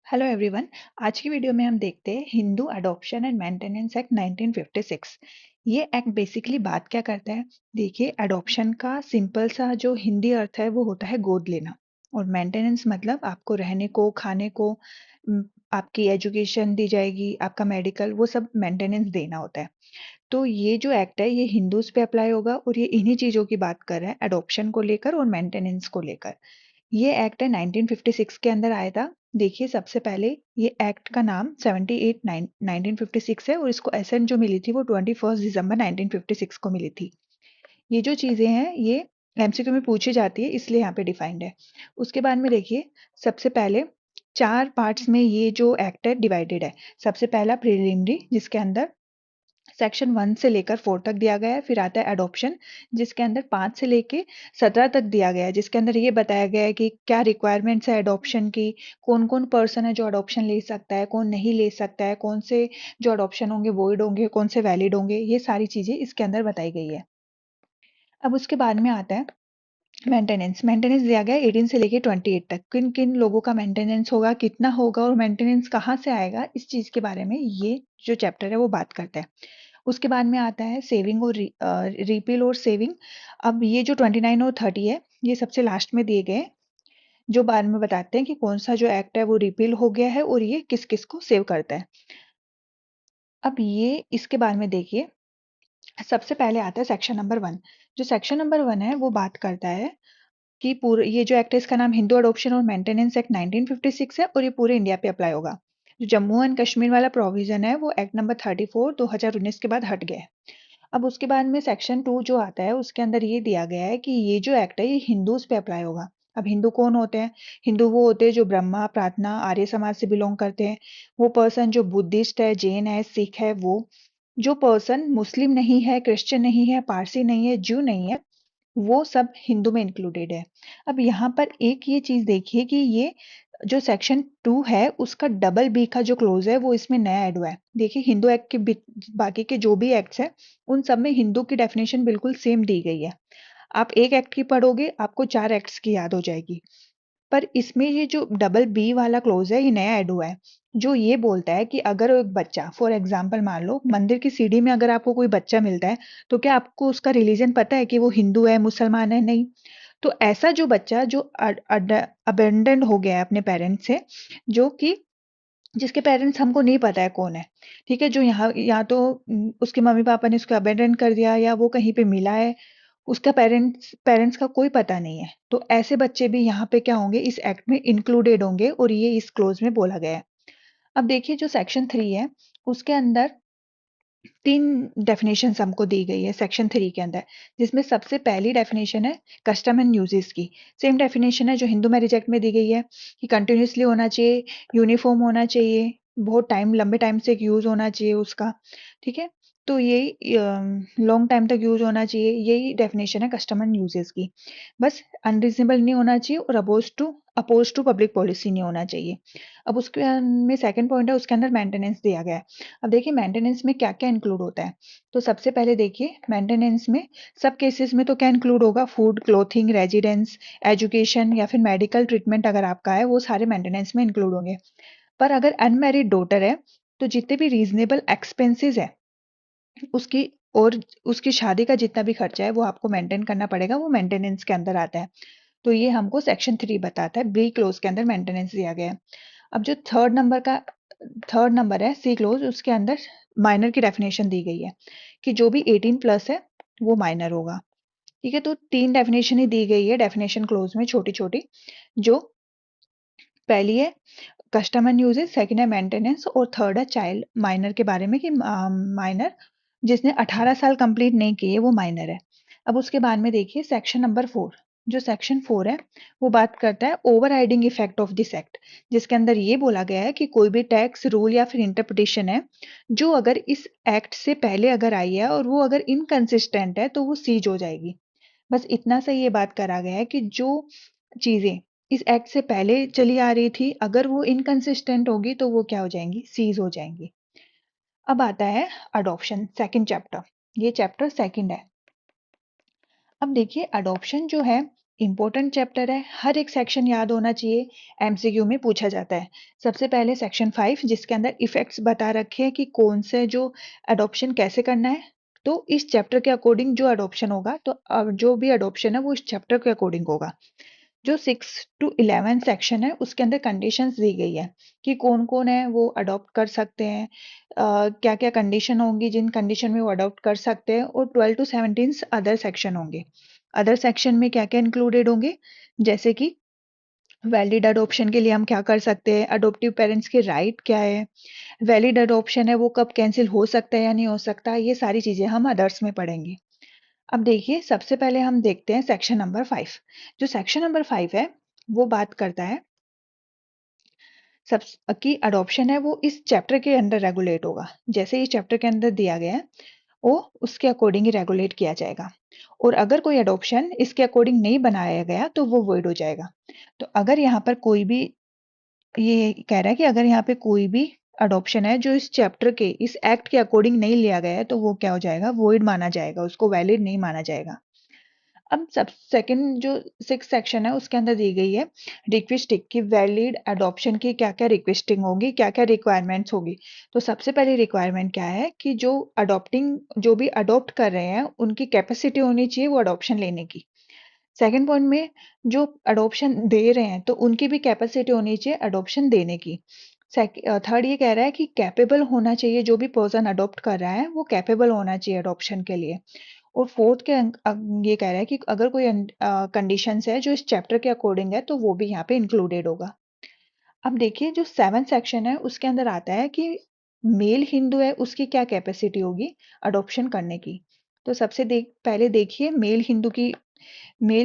Hello everyone. आज की video में हम देखते हैं Hindu adoption and maintenance act 1956। ये एक्ट बेसिकली बात क्या करता है। देखिए, अडॉप्शन का सिंपल सा जो हिंदी अर्थ है वो होता है गोद लेना, और मेंटेनेंस मतलब आपको रहने को, खाने को, उम, आपकी एजुकेशन दी जाएगी, आपका मेडिकल, वो सब मेंटेनेंस देना होता है। तो ये जो एक्ट है ये हिंदूज पे अप्लाई होगा, और ये इन्हीं चीजों की बात कर रहा है, अडॉप्शन को लेकर और मेंटेनेंस को लेकर। ये एक्ट है 1956 के अंदर आया था। देखिए, सबसे पहले ये एक्ट का नाम 1956 है, और इसको एसेंट जो मिली थी वो 21 दिसंबर 1956 को मिली थी। ये जो चीजें हैं ये एमसीक्यू में पूछी जाती है, इसलिए यहाँ पे डिफाइंड है। उसके बाद में देखिए, सबसे पहले चार पार्ट्स में ये जो एक्ट है डिवाइडेड है। सबसे पहला प्रिलिमिनरी, जिसके अंदर सेक्शन 1 से लेकर 4 तक दिया गया है। फिर आता है एडॉप्शन, जिसके अंदर 5 से लेके 17 तक दिया गया है, जिसके अंदर ये बताया गया है कि क्या रिक्वायरमेंट्स है एडॉप्शन की, कौन कौन पर्सन है जो अडॉप्शन ले सकता है, कौन नहीं ले सकता है, कौन से जो अडॉप्शन होंगे वॉइड होंगे, कौन से वैलिड होंगे। ये सारी चीजें इसके अंदर बताई गई है। अब उसके बाद में आता है मेंटेनेंस। मेंटेनेंस दिया गया है 18 से लेके 28 तक, किन किन लोगों का मेंटेनेंस होगा, कितना होगा, और मेंटेनेंस कहाँ से आएगा, इस चीज के बारे में ये जो चैप्टर है वो बात करता है। उसके बाद में आता है सेविंग और रिपील और सेविंग। अब ये जो 29 और 30 है ये सबसे लास्ट में दिए गए हैं, जो बाद में बताते हैं कि कौन सा जो एक्ट है वो रिपील हो गया है और ये किस किस को सेव करता है। अब ये इसके बारे में देखिए, सबसे पहले आता है सेक्शन नंबर 1। जो सेक्शन नंबर 1 है वो बात करता है कि पूरे ये जो एक्ट है इसका नाम हिंदू अडॉप्शन और मेंटेनेंस एक्ट 1956 है, और ये पूरे इंडिया पे अप्लाई होगा। जो जम्मू एंड कश्मीर वाला प्रोविजन है वो एक्ट नंबर 34 2019 के बाद हट गया है। अब उसके बाद में सेक्शन 2 जो आता है उसके अंदर ये दिया गया है कि ये जो एक्ट है ये हिंदूज पे अप्लाई होगा। अब हिंदू कौन होते हैं? हिंदू वो होते हैं जो ब्रह्मा, प्रार्थना, आर्य समाज से बिलोंग करते हैं। वो पर्सन जो बुद्धिस्ट है, जैन है, सिख है, वो जो पर्सन मुस्लिम नहीं है, क्रिश्चियन नहीं है, पारसी नहीं है, ज्यू नहीं है, वो सब हिंदू में इंक्लूडेड है। अब यहाँ पर एक ये चीज देखिए कि ये जो सेक्शन 2 है उसका डबल बी का जो क्लोज है वो इसमें नया ऐड हुआ है। देखिए, हिंदू एक्ट के बाकी के जो भी एक्ट्स हैं उन सब में हिंदू की डेफिनेशन बिल्कुल सेम दी गई है। आप एक एक्ट की पढ़ोगे आपको चार एक्ट्स की याद हो जाएगी। पर इसमें ये जो डबल बी वाला क्लोज है ये नया ऐड हुआ है, जो ये बोलता है कि अगर एक बच्चा, फॉर एग्जाम्पल मान लो मंदिर की सीढ़ी में अगर आपको कोई बच्चा मिलता है, तो क्या आपको उसका रिलीजन पता है कि वो हिंदू है, मुसलमान है? नहीं। तो ऐसा जो बच्चा जो अबेंडेंड हो गया है अपने पेरेंट्स से, जो कि जिसके पेरेंट्स हमको नहीं पता है कौन है, ठीक है, जो यहाँ या तो उसके मम्मी पापा ने उसको अबेंडन कर दिया या वो कहीं पे मिला है, उसका पेरेंट्स पेरेंट्स का कोई पता नहीं है, तो ऐसे बच्चे भी यहाँ पे क्या होंगे, इस एक्ट में इंक्लूडेड होंगे, और ये इस क्लोज में बोला गया है। अब देखिए, जो सेक्शन 3 है उसके अंदर तीन डेफिनेशन हमको दी गई है सेक्शन 3 के अंदर, जिसमें सबसे पहली डेफिनेशन है कस्टम एंड यूजेस की। सेम डेफिनेशन है जो हिंदू मैरिज एक्ट में दी गई है कि कंटिन्यूसली होना चाहिए, यूनिफॉर्म होना चाहिए, बहुत टाइम, लंबे टाइम से यूज होना चाहिए उसका, ठीक है। तो यही लॉन्ग टाइम तक यूज होना चाहिए, यही डेफिनेशन है कस्टम एंड यूजेस की। बस अनरीजनेबल नहीं होना चाहिए और अपोज टू पब्लिक पॉलिसी नहीं होना चाहिए। अब उसके में सेकंड पॉइंट है, उसके अंदर मेंटेनेंस दिया गया है। अब देखिए, मेंटेनेंस में क्या क्या इंक्लूड होता है। तो सबसे पहले देखिए, मेंटेनेंस में सब केसेस में तो क्या इंक्लूड होगा, फूड, क्लोथिंग, रेजिडेंस, एजुकेशन या फिर मेडिकल ट्रीटमेंट अगर आपका है वो सारे मेंटेनेंस में इंक्लूड होंगे। पर अगर अनमैरिड डॉटर है तो जितने भी रीजनेबल एक्सपेंसेस है उसकी, और उसकी शादी का जितना भी खर्चा है वो आपको मेंटेन करना पड़ेगा, वो मेंटेनेंस के अंदर आता है। तो ये हमको सेक्शन 3 बताता है, बी क्लोज के अंदर मेंटेनेंस दिया गया है। अब जो थर्ड नंबर है, सी क्लोज, उसके अंदर माइनर की डेफिनेशन दी गई है कि जो भी 18 प्लस है वो माइनर होगा, ठीक है। तो तीन डेफिनेशन ही दी गई है डेफिनेशन क्लोज में, छोटी छोटी। जो पहली है कस्टम एंड यूजेस, सेकंड है मेंटेनेंस, और थर्ड है चाइल्ड, माइनर के बारे में कि माइनर जिसने 18 साल कंप्लीट नहीं किए वो माइनर है। अब उसके बाद में देखिए सेक्शन नंबर 4। जो सेक्शन 4 है वो बात करता है over riding effect of this act, जिसके अंदर ये बोला गया है कि कोई भी टैक्स रूल या फिर इंटरप्रिटेशन है जो अगर इस एक्ट से पहले अगर आई है और वो अगर इनकंसिस्टेंट है तो वो सीज हो जाएगी। बस इतना सा ये बात करा गया है कि जो चीजें इस एक्ट से पहले चली आ रही थी अगर वो इनकंसिस्टेंट होगी तो वो क्या हो जाएंगी, सीज हो जाएंगी। अब आता है अडॉप्शन, सेकंड चैप्टर। ये चैप्टर सेकंड है। अब देखिए, अडॉप्शन जो है इंपॉर्टेंट चैप्टर है, हर एक सेक्शन याद होना चाहिए, एमसीक्यू में पूछा जाता है। सबसे पहले सेक्शन 5 जिसके अंदर इफेक्ट्स बता रखे हैं कि कौन से जो अडॉप्शन कैसे करना है। तो इस चैप्टर के अकॉर्डिंग जो अडॉप्शन होगा, तो जो भी अडॉप्शन है वो इस चैप्टर के अकॉर्डिंग होगा। जो 6 to 11 सेक्शन है उसके अंदर कंडीशंस दी गई है कि कौन कौन है वो अडॉप्ट कर सकते हैं, क्या क्या कंडीशन होंगी जिन कंडीशन में वो अडॉप्ट कर सकते हैं, और 12 to 17 अदर सेक्शन होंगे। अदर सेक्शन में क्या क्या इंक्लूडेड होंगे, जैसे कि वैलिड अडॉप्शन के लिए हम क्या कर सकते हैं, अडोप्टिव पेरेंट्स के राइट क्या है, वैलिड अडॉप्शन है वो कब कैंसिल हो सकता है या नहीं हो सकता, ये सारी चीजें हम अदर्स में पढ़ेंगे। अब देखिए सबसे पहले हम देखते हैं सेक्शन नंबर 5। जो सेक्शन नंबर 5 है वो बात करता है सब की अडॉप्शन है वो इस चैप्टर के अंडर रेगुलेट होगा। जैसे इस चैप्टर के अंदर दिया गया है वो उसके अकॉर्डिंग ही रेगुलेट किया जाएगा, और अगर कोई अडॉप्शन इसके अकॉर्डिंग नहीं बनाया गया तो वो वॉइड हो जाएगा। तो अगर यहाँ पर कोई भी, ये कह रहा है कि अगर यहाँ पे कोई भी अडॉप्शन है जो इस चैप्टर के इस एक्ट के अकॉर्डिंग नहीं लिया गया है तो वो क्या हो जाएगा, वॉइड माना जाएगा, उसको वैलिड नहीं माना जाएगा। अब सब सेकंड जो 6 सेक्शन है उसके अंदर दी गई है रिक्वेस्टिंग की वैलिड अडॉप्शन की क्या क्या रिक्वेस्टिंग होगी, क्या क्या रिक्वायरमेंट्स होगी। तो सबसे पहली रिक्वायरमेंट क्या है कि जो भी अडॉप्ट कर रहे हैं उनकी कैपेसिटी होनी चाहिए वो अडॉप्शन लेने की। सेकंड पॉइंट में जो अडॉप्शन दे रहे हैं तो उनकी भी कैपेसिटी होनी चाहिए अडॉप्शन देने की। थर्ड ये कह रहा है कि कैपेबल होना चाहिए, जो भी पर्सन अडॉप्ट कर रहा है वो कैपेबल होना चाहिए अडॉप्शन के लिए। और फोर्थ ये कह रहा है कि अगर कोई कंडीशंस है जो इस चैप्टर के अकॉर्डिंग है तो वो भी यहाँ पे इंक्लूडेड होगा। अब देखिए जो 7 सेक्शन है उसके अंदर आता है कि मेल हिंदू है उसकी क्या कैपेसिटी होगी अडॉप्शन करने की। तो पहले देखिए मेल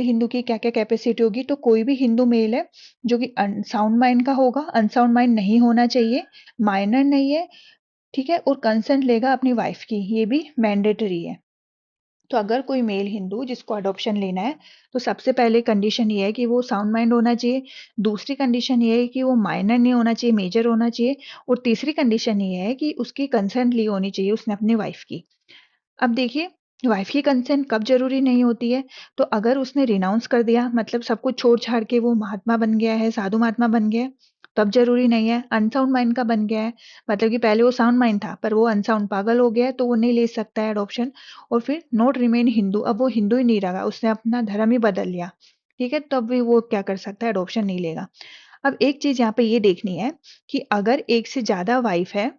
हिंदू की क्या क्या कैपेसिटी होगी। तो कोई भी हिंदू मेल है जो कि अनसाउंड माइंड का होगा, अनसाउंड माइंड नहीं होना चाहिए, माइनर नहीं है, ठीक है, और कंसेंट लेगा अपनी वाइफ की, ये भी मैंडेटरी है। तो अगर कोई मेल हिंदू जिसको अडॉप्शन लेना है तो सबसे पहले कंडीशन ये है कि वो साउंड माइंड होना चाहिए, दूसरी कंडीशन ये है कि वो माइनर नहीं होना चाहिए, मेजर होना चाहिए, और तीसरी कंडीशन ये है कि उसकी कंसेंट ली होनी चाहिए उसने अपनी वाइफ की। अब देखिए वाइफ की कंसेंट कब जरूरी नहीं होती है, तो अगर उसने रिनाउंस कर दिया, मतलब सब कुछ छोड़ छाड़ के वो महात्मा बन गया है, साधु महात्मा बन गया है, तब जरूरी नहीं है। अनसाउंड माइंड का बन गया है, मतलब कि पहले वो साउंड माइंड था पर वो अनसाउंड पागल हो गया है तो वो नहीं ले सकता है अडॉप्शन। और फिर नॉट रिमेन हिंदू, अब वो हिंदू ही नहीं रहा, उसने अपना धर्म ही बदल लिया, ठीक है, तब भी वो क्या कर सकता है, अडॉप्शन नहीं लेगा। अब एक चीज यहाँ पे ये देखनी है कि अगर एक से ज्यादा वाइफ है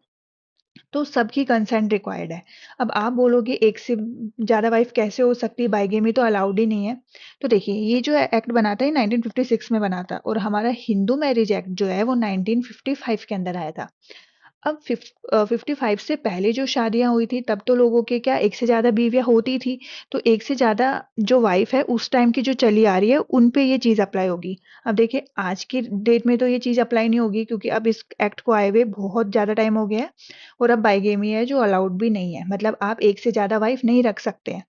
तो सबकी कंसेंट रिक्वायर्ड है। अब आप बोलोगे एक से ज़्यादा वाइफ कैसे हो सकती है, बाइगेमी तो अलाउड ही नहीं है। तो देखिए ये जो एक्ट बना था ये 1956 में बना था, और हमारा हिंदू मैरिज एक्ट जो है वो 1955 के अंदर आया था। अब 55 से पहले जो शादियां हुई थी तब तो लोगों के क्या एक से ज्यादा बीवियां होती थी, तो एक से ज्यादा जो वाइफ है उस टाइम की जो चली आ रही है उन पे ये चीज अप्लाई होगी। अब देखिए आज की डेट में तो ये चीज अप्लाई नहीं होगी क्योंकि अब इस एक्ट को आए हुए बहुत ज्यादा टाइम हो गया है, और अब बाइगेमी है जो अलाउड भी नहीं है, मतलब आप एक से ज्यादा वाइफ नहीं रख सकते हैं।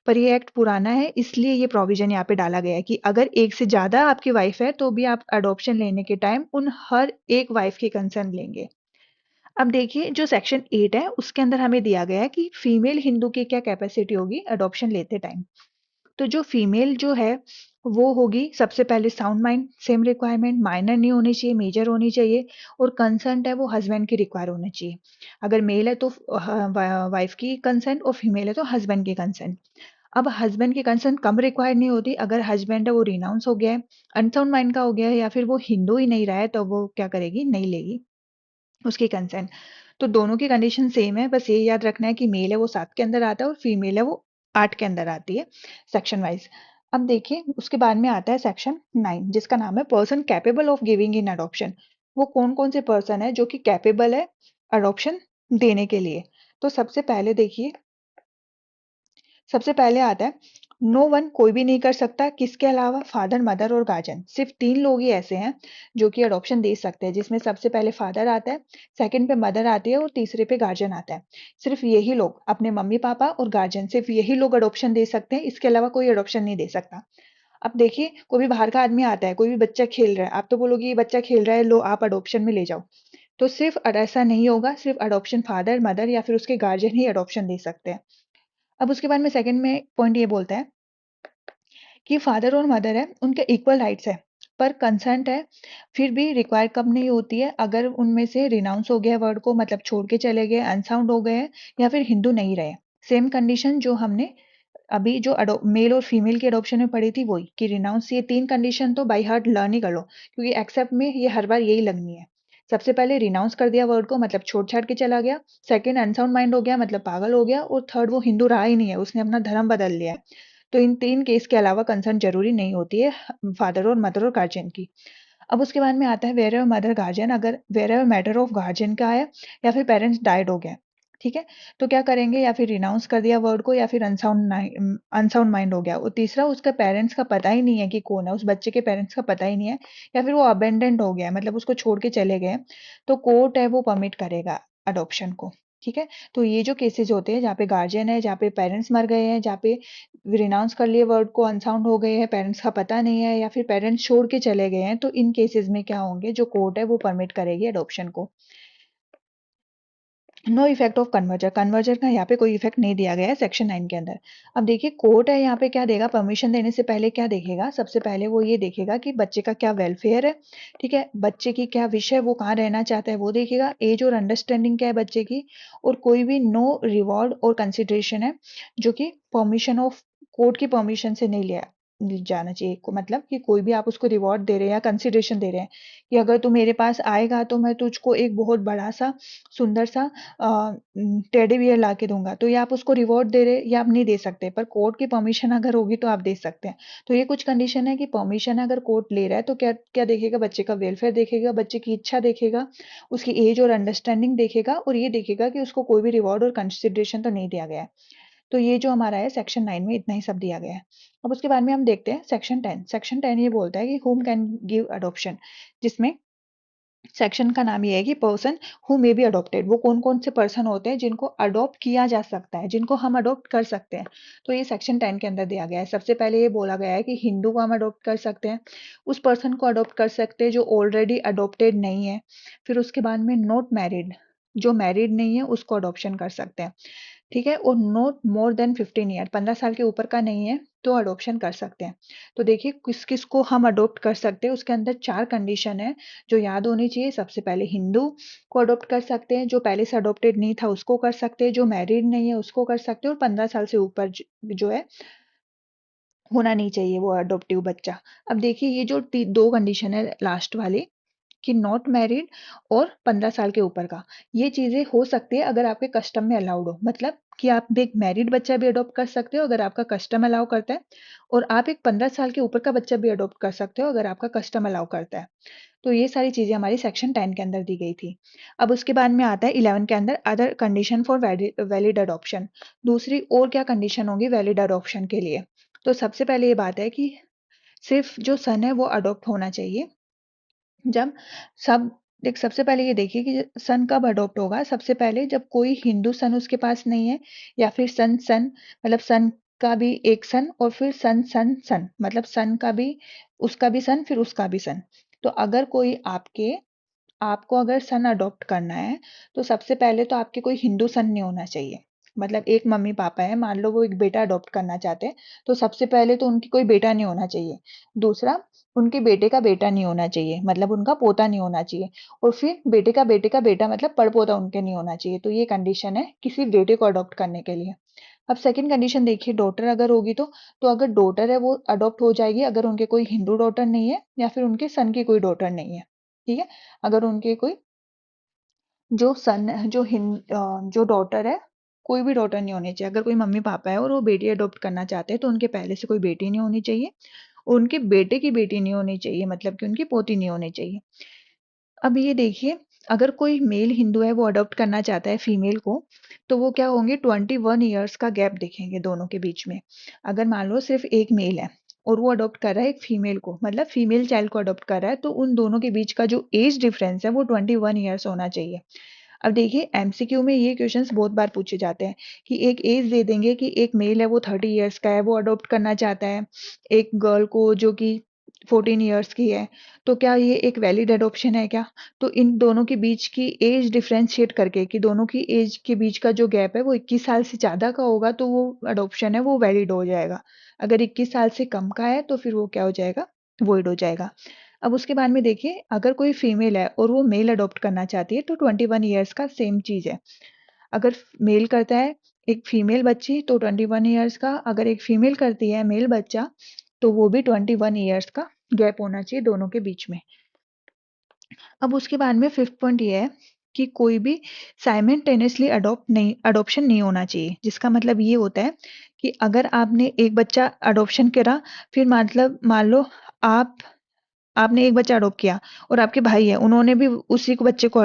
पर ये एक्ट पुराना है इसलिए ये प्रोविजन यहाँ पे डाला गया है कि अगर एक से ज्यादा आपकी वाइफ है तो भी आप अडॉप्शन लेने के टाइम उन हर एक वाइफ की कंसर्न लेंगे। अब देखिए जो सेक्शन 8 है उसके अंदर हमें दिया गया है कि फीमेल हिंदू की क्या कैपेसिटी होगी अडॉप्शन लेते टाइम। तो जो फीमेल जो है वो होगी सबसे पहले sound mind, same requirement, minor नहीं होनी चाहिए, मेजर होनी चाहिए, और कंसेंट है वो हस्बैंड की रिक्वायर होना चाहिए। अगर मेल है तो वाइफ की कंसेंट, और फीमेल है तो हस्बैंड की कंसेंट। अब हस्बैंड की कंसेंट कम रिक्वायर नहीं होती, अगर हस्बैंड है वो रिनाउंस हो गया है, अनसाउंड माइंड का हो गया है, या फिर वो हिंदू ही नहीं रहा है, तो वो क्या करेगी, नहीं लेगी उसकी कंसेंट। तो दोनों की कंडीशन सेम है, बस ये याद रखना है कि मेल है वो 7 के अंदर आता है और फीमेल है वो 8 के अंदर आती है सेक्शन वाइज। अब देखिए उसके बाद में आता है सेक्शन 9 जिसका नाम है person capable of giving in adoption. वो कौन कौन से पर्सन है जो कि कैपेबल है अडॉप्शन देने के लिए। तो सबसे पहले आता है नो वन, कोई भी नहीं कर सकता, किसके अलावा, फादर मदर और गार्जियन। सिर्फ 3 लोग ही ऐसे हैं जो कि अडॉप्शन दे सकते हैं, जिसमें सबसे पहले फादर आता है, सेकंड पे मदर आती है और तीसरे पे गार्जियन आता है। सिर्फ यही लोग, अपने मम्मी पापा और गार्जियन, सिर्फ यही लोग अडॉप्शन दे सकते हैं, इसके अलावा कोई अडॉप्शन नहीं दे सकता। अब देखिए कोई भी बाहर का आदमी आता है, कोई भी बच्चा खेल रहा है, आप तो बोलोगे ये बच्चा खेल रहा है, लो आप अडॉप्शन में ले जाओ। तो सिर्फ ऐसा नहीं होगा, सिर्फ अडॉप्शन फादर मदर या फिर उसके गार्जियन ही अडॉप्शन दे सकते हैं। अब उसके बाद में सेकंड में पॉइंट ये बोलता है कि फादर और मदर है, उनके इक्वल राइट्स है, पर कंसेंट है, फिर भी रिक्वायर कब नहीं होती है, अगर उनमें से रिनाउंस हो गया वर्ड को, मतलब छोड़ के चले गए, अनसाउंड हो गए, या फिर हिंदू नहीं रहे। सेम कंडीशन जो हमने अभी जो मेल और फीमेल की अडॉप्शन में पढ़ी थी वही, कि रिनाउंस, ये 3 कंडीशन तो बाय हार्ट लर्न ही कर लो, क्योंकि एक्सेप्ट में ये हर बार यही लगनी है। सबसे पहले रिनाउंस कर दिया वर्ड को, मतलब छोड़-छाड़ के चला गया। सेकंड अनसाउंड माइंड हो गया, मतलब पागल हो गया। और थर्ड वो हिंदू रहा ही नहीं है, उसने अपना धर्म बदल लिया है। तो इन 3 केस के अलावा कंसर्न जरूरी नहीं होती है फादर और मदर और गार्जियन की। अब उसके बाद में आता है वेयर एवर मदर गार्जियन, अगर wherever matter of guardian का है, या फिर पेरेंट्स डाइड हो गया, ठीक है, तो क्या करेंगे, या फिर रिनाउंस कर दिया वर्ड को, या फिर अनसाउंड माइंड हो गया। और तीसरा, उसका पेरेंट्स का पता ही नहीं है कि कौन है, उस बच्चे के पेरेंट्स का पता ही नहीं है, या फिर वो अबेंडेंट हो गया है, मतलब उसको छोड़ के चले गए, तो कोर्ट है वो परमिट करेगा अडॉप्शन को। ठीक है, तो ये जो केसेस होते हैं जहाँ पे गार्जियन है, जहाँ पे पेरेंट्स मर गए हैं, जहाँ पे रिनाउंस कर लिए वर्ड को, अनसाउंड हो गए हैं, पेरेंट्स का पता नहीं है, या फिर पेरेंट्स छोड़ के चले गए हैं, तो इन केसेस में क्या होंगे, जो कोर्ट है वो परमिट करेगी अडॉप्शन को। नो इफेक्ट ऑफ कन्वर्जर, कन्वर्जर का यहाँ पे कोई इफेक्ट नहीं दिया गया है सेक्शन 9 के अंदर। अब देखिए कोर्ट है यहाँ पे क्या देगा, परमिशन देने से पहले क्या देखेगा, सबसे पहले वो ये देखेगा कि बच्चे का क्या वेलफेयर है, ठीक है, बच्चे की क्या विश है, वो कहाँ रहना चाहता है वो देखेगा, एज और अंडरस्टैंडिंग क्या है बच्चे की, और कोई भी नो रिवॉर्ड और कंसिडरेशन है जो कि परमिशन ऑफ कोर्ट की परमिशन से नहीं लिया जाना चाहिए को, मतलब कि कोई भी आप उसको रिवॉर्ड दे रहे हैं या कंसिडरेशन दे रहे हैं, कि अगर तू मेरे पास आएगा तो मैं तुझको एक बहुत बड़ा सा सुंदर सा टेडी बियर ला के दूंगा, तो ये आप उसको रिवॉर्ड दे रहे या आप नहीं दे सकते, पर कोर्ट की परमिशन अगर होगी तो आप दे सकते हैं। तो ये कुछ कंडीशन है कि परमिशन अगर कोर्ट ले रहा है तो क्या क्या देखेगा, बच्चे का वेलफेयर देखेगा, बच्चे की इच्छा देखेगा, उसकी एज और अंडरस्टैंडिंग देखेगा, और ये देखेगा कि उसको कोई भी रिवॉर्ड और कंसिडरेशन तो नहीं दिया गया है। तो ये जो हमारा है सेक्शन 9 में इतना ही सब दिया गया है। अब उसके बाद में हम देखते हैं सेक्शन 10। सेक्शन 10 ये बोलता है कि होम कैन गिव अडॉप्शन, जिसमें सेक्शन का नाम ये है कि person who may be adopted, वो कौन कौन से पर्सन होते हैं जिनको अडॉप्ट किया जा सकता है, जिनको हम अडॉप्ट कर सकते हैं। तो ये सेक्शन 10 के अंदर दिया गया है। सबसे पहले ये बोला गया है कि हिंदू को हम अडॉप्ट कर सकते हैं, उस पर्सन को अडॉप्ट कर सकते हैं जो ऑलरेडी अडॉप्टेड नहीं है। फिर उसके बाद में नॉट मैरिड, जो मैरिड नहीं है उसको अडॉप्शन कर सकते हैं, ठीक है, और नॉट मोर देन 15 ईयर, 15 साल के ऊपर का नहीं है तो अडॉप्शन कर सकते हैं। तो देखिए किस किस को हम अडॉप्ट कर सकते हैं, उसके अंदर 4 कंडीशन है जो याद होनी चाहिए। सबसे पहले हिंदू को अडॉप्ट कर सकते हैं, जो पहले से अडॉप्टेड नहीं था उसको कर सकते हैं, जो मैरिड नहीं है उसको कर सकते हैं, और 15 साल से ऊपर जो है होना नहीं चाहिए वो अडॉप्टिव बच्चा। अब देखिए ये जो दो कंडीशन है लास्ट वाली, कि नॉट मैरिड और 15 साल के ऊपर का, ये चीजें हो सकती है अगर आपके कस्टम में अलाउड हो, मतलब कि आप एक मैरिड बच्चा भी अडॉप्ट कर सकते हो अगर आपका कस्टम अलाउ करता है, और आप एक 15 साल के ऊपर का बच्चा भी अडॉप्ट कर सकते हो अगर आपका कस्टम अलाउ करता है। तो ये सारी चीजें हमारी सेक्शन 10 के अंदर दी गई थी। अब उसके बाद में आता है 11 के अंदर other condition for valid adoption. दूसरी और क्या कंडीशन होगी वैलिड अडॉप्शन के लिए, तो सबसे पहले ये बात है कि सिर्फ जो सन है वो अडॉप्ट होना चाहिए। जब सब देख सबसे पहले ये देखिए कि सन कब अडॉप्ट होगा, सबसे पहले जब कोई हिंदू सन उसके पास नहीं है, या फिर सन सन मतलब सन का भी एक सन, और फिर सन सन सन मतलब सन का भी उसका भी सन फिर उसका भी सन। तो अगर कोई आपको अगर सन अडॉप्ट करना है तो सबसे पहले तो आपके कोई हिंदू सन नहीं होना चाहिए। मतलब एक मम्मी पापा है, मान लो वो एक बेटा अडॉप्ट करना चाहते हैं, तो सबसे पहले तो उनकी कोई बेटा नहीं होना चाहिए। दूसरा, उनके बेटे का बेटा नहीं होना चाहिए, मतलब उनका पोता नहीं होना चाहिए। और फिर बेटे का बेटा मतलब पड़पोता उनके नहीं होना चाहिए। तो ये कंडीशन है किसी बेटे को अडॉप्ट करने के लिए। अब सेकंड कंडीशन देखिए, डॉटर अगर होगी तो अगर डॉटर है वो अडॉप्ट हो जाएगी अगर उनके कोई हिंदू डॉटर नहीं है, या फिर उनके सन की कोई डॉटर नहीं है। ठीक है, अगर उनके कोई जो सन जो डॉटर है, कोई भी डॉटर नहीं होनी चाहिए। अगर कोई मम्मी पापा है और वो बेटी अडॉप्ट करना चाहते हैं तो उनके पहले से कोई बेटी नहीं होनी चाहिए, और उनके बेटे की बेटी नहीं होनी चाहिए, मतलब कि उनकी पोती नहीं होनी चाहिए। अब ये देखिए, अगर कोई मेल हिंदू है वो अडॉप्ट करना चाहता है फीमेल को, तो वो क्या होंगे, 21 ईयर्स का गैप देखेंगे दोनों के बीच में। अगर मान लो सिर्फ एक मेल है और वो अडॉप्ट कर रहा है एक फीमेल को, मतलब फीमेल चाइल्ड को अडॉप्ट कर रहा है, तो उन दोनों के बीच का जो एज डिफरेंस है वो 21 ईयर्स होना चाहिए। अब देखिए एमसीक्यू में ये क्वेश्चंस बहुत बार पूछे जाते हैं, कि एक एज दे देंगे कि एक मेल है वो 30 ईयर्स का है, वो अडॉप्ट करना चाहता है एक गर्ल को जो कि 14 इयर्स की है, तो क्या ये एक वैलिड एडॉप्शन है क्या? तो इन दोनों के बीच की एज डिफरेंशिएट करके कि दोनों की एज के बीच का जो गैप है वो 21 साल से ज़्यादा का होगा तो वो एडॉप्शन है वो वैलिड हो जाएगा। अगर 21 साल से कम का है तो फिर वो क्या हो जाएगा? वॉइड हो जाएगा। अब उसके बाद में देखिए, अगर कोई फीमेल है और वो मेल अडॉप्ट करना चाहती है तो 21 इयर्स का सेम चीज़ है। अगर मेल करता है एक फीमेल बच्ची तो 21 इयर्स का, अगर एक फीमेल करती है मेल बच्चा तो वो भी 21 इयर्स का गैप होना चाहिए दोनों के बीच में। अब उसके बाद में फिफ्थ पॉइंट ये है कि कोई भी साइमल्टेनियसली अडॉप्शन नहीं होना चाहिए, जिसका मतलब ये होता है कि अगर आपने एक बच्चा अडॉप्शन करा, फिर मतलब मान लो आप आपने एक बच्चा अडॉप्ट किया और आपके भाई है, उन्होंने भी उसी को बच्चे को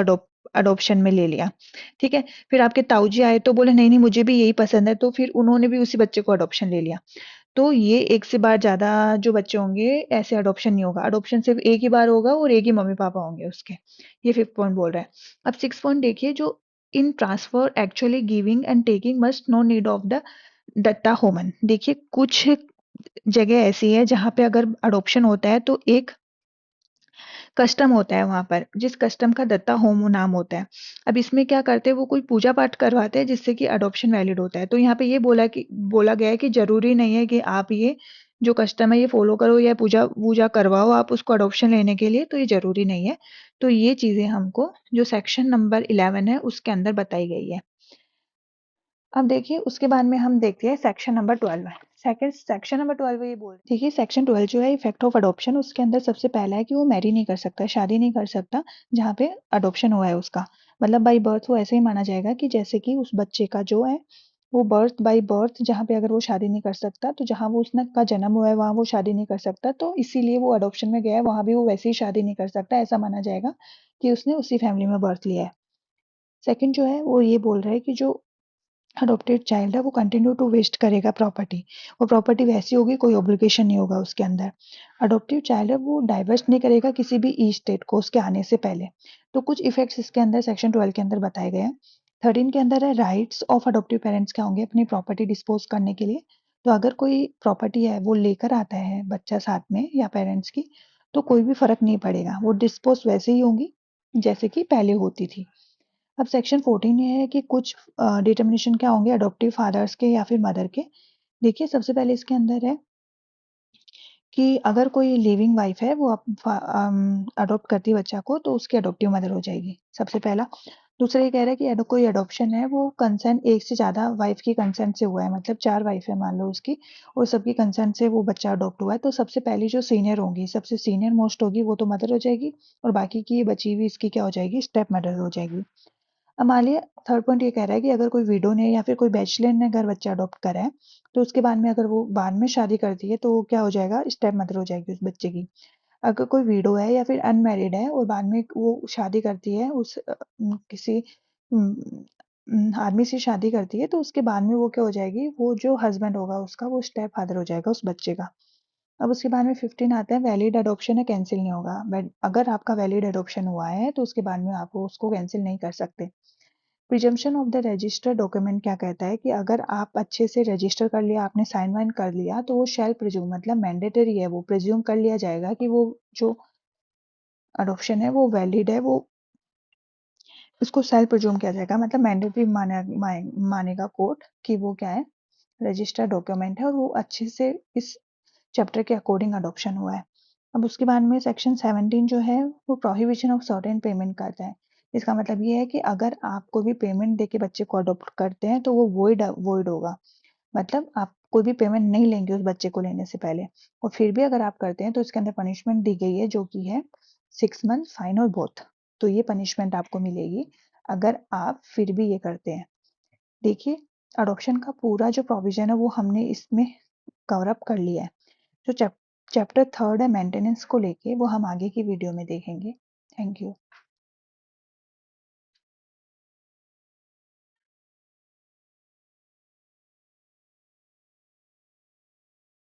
अडॉप्शन में ले लिया, ठीक है? फिर आपके ताऊजी आए तो बोले नहीं नहीं मुझे भी यही पसंद है, तो फिर उन्होंने भी उसी बच्चे को अडॉप्शन ले लिया। तो ये एक से बार ज़्यादा जो बच्चे होंगे ऐसे अडॉप्शन नहीं होगा। अडॉप्शन सिर्फ़ एक ही बार होगा और एक ही मम्मी-पापा होंगे उसके। ये 5th पॉइंट बोल रहा है। अब 6th पॉइंट देखिए, जो in transfer actually giving and taking must no need of the दत्ता होमन। देखिए कुछ जगह ऐसी है जहाँ पे अगर अडॉप्शन होता है तो एक कस्टम होता है वहाँ पर, जिस कस्टम का दत्ता होम नाम होता है। अब इसमें क्या करते हैं वो कोई पूजा पाठ करवाते हैं जिससे कि अडॉप्शन वैलिड होता है। तो यहाँ पे ये बोला गया है कि ज़रूरी नहीं है कि आप ये जो कस्टम है ये फ़ॉलो करो या पूजा वूजा करवाओ आप उसको अडॉप्शन लेने के लिए, तो ये ज़रूरी नहीं है। तो ये चीज़ें हमको जो सेक्शन नंबर 11 है उसके अंदर बताई गई है। अब देखिए उसके बाद में हम देखते हैं section number 12। Second section number 12 ये बोल देखिए सेक्शन 12 जो है इफेक्ट ऑफ अडॉप्शन, उसके अंदर सबसे पहला है कि वो मैरी नहीं कर सकता, शादी नहीं कर सकता जहाँ पे अडॉप्शन हुआ है उसका। मतलब बाई बर्थ वो ऐसे ही माना जाएगा कि जैसे कि उस बच्चे का जो है वो बर्थ बाई बर्थ, जहाँ पे अगर वो शादी नहीं कर सकता तो जहाँ वो उसने का जन्म हुआ है वहाँ वो शादी नहीं कर सकता, तो इसीलिए वो अडॉप्शन में गया है, वहां भी वो वैसे ही शादी नहीं कर सकता, ऐसा माना जाएगा कि उसने उसी फैमिली में बर्थ लिया है। सेकंड जो है वो ये बोल रहा है कि जो अडॉप्टेड चाइल्ड है वो कंटिन्यू टू वेस्ट करेगा प्रॉपर्टी, और प्रॉपर्टी वैसी होगी कोई ऑब्लिगेशन नहीं होगा उसके अंदर। अडॉप्टिव चाइल्ड है वो डाइवर्स नहीं करेगा किसी भी ई स्टेट को उसके आने से पहले। तो कुछ इफेक्ट्स इसके अंदर सेक्शन 12 के अंदर बताए गए हैं। 13 के अंदर है राइट्स ऑफ अडॉप्टिव पेरेंट्स क्या होंगे अपनी प्रॉपर्टी डिस्पोज करने के लिए। तो अगर कोई प्रॉपर्टी है वो लेकर आता है बच्चा साथ में या पेरेंट्स की, तो कोई भी फर्क नहीं पड़ेगा, वो डिस्पोज वैसे ही होंगी जैसे कि पहले होती थी। अब सेक्शन 14 ये है कि कुछ डिटर्मिनेशन क्या होंगे अडॉप्टिव फादर्स के या फिर मदर के। देखिए सबसे पहले इसके अंदर है कि अगर कोई लिविंग वाइफ है वो अडॉप्ट करती है बच्चा को तो उसकी अडॉप्टिव मदर हो जाएगी, सबसे पहला। दूसरा ये कह रहा है कि कोई अडॉप्शन है वो कंसेंट एक से ज़्यादा वाइफ की कंसेंट से हुआ है, मतलब 4 वाइफ है मान लो उसकी और सबकी कंसेंट से वो बच्चा अडॉप्ट हुआ है, तो सबसे पहली जो सीनियर होंगी, सबसे सीनियर मोस्ट होगी वो तो मदर हो जाएगी, और बाकी की बची हुई इसकी क्या हो जाएगी, स्टेप मदर हो जाएगी। अब मान लिया थर्ड पॉइंट ये कह रहा है कि अगर कोई विडो ने या फिर कोई बैचलर ने अगर बच्चा अडॉप्ट करा है तो उसके बाद में अगर वो बाद में शादी करती है तो वो क्या हो जाएगा, स्टेप मदर हो जाएगी उस बच्चे की। अगर कोई विडो है या फिर अनमैरिड है और बाद में वो शादी करती है उस किसी आदमी से शादी करती है तो उसके बाद में वो क्या हो जाएगी, वो जो हस्बैंड होगा उसका वो स्टेप फादर हो जाएगा उस बच्चे का। अब उसके बाद में 15 आता है वैलिड अडॉप्शन है कैंसिल नहीं होगा, बट अगर आपका वैलिड अडॉप्शन हुआ है तो उसके बाद में आप उसको कैंसिल नहीं कर सकते। Presumption of the register document क्या कहता है कि अगर आप अच्छे से रजिस्टर कर लिया, आपने साइन वाइन कर लिया, तो वो शैल प्रिज्यूम मतलब मैंडेटरी है, वो प्रिज्यूम कर लिया जाएगा कि वो जो अडॉप्शन है वो वैलिड है, वो उसको सेल्फ प्रिज्यूम किया जाएगा, मतलब मैंडेटरी मानेगा कोर्ट कि वो क्या है, रजिस्टर्ड डॉक्यूमेंट है और वो अच्छे से इस चैप्टर के अकॉर्डिंग अडॉप्शन हुआ है। अब उसके बाद में सेक्शन 17 जो है वो प्रोहिबिशन ऑफ सर्टेन पेमेंट करता है। इसका मतलब ये है कि अगर आप कोई भी पेमेंट देके बच्चे को अडॉप्ट करते हैं तो वो वॉइड होगा, मतलब आप कोई भी पेमेंट नहीं लेंगे उस बच्चे को लेने से पहले, और फिर भी अगर आप करते हैं तो इसके अंदर पनिशमेंट दी गई है जो कि है 6 मंथ फाइन और बोथ। तो ये पनिशमेंट आपको मिलेगी अगर आप फिर भी ये करते हैं। देखिए अडॉप्शन का पूरा जो प्रोविजन है वो हमने इसमें कवर अप कर लिया है। जो चैप्टर थर्ड है मेंटेनेंस को लेके वो हम आगे की वीडियो में देखेंगे। Thank you.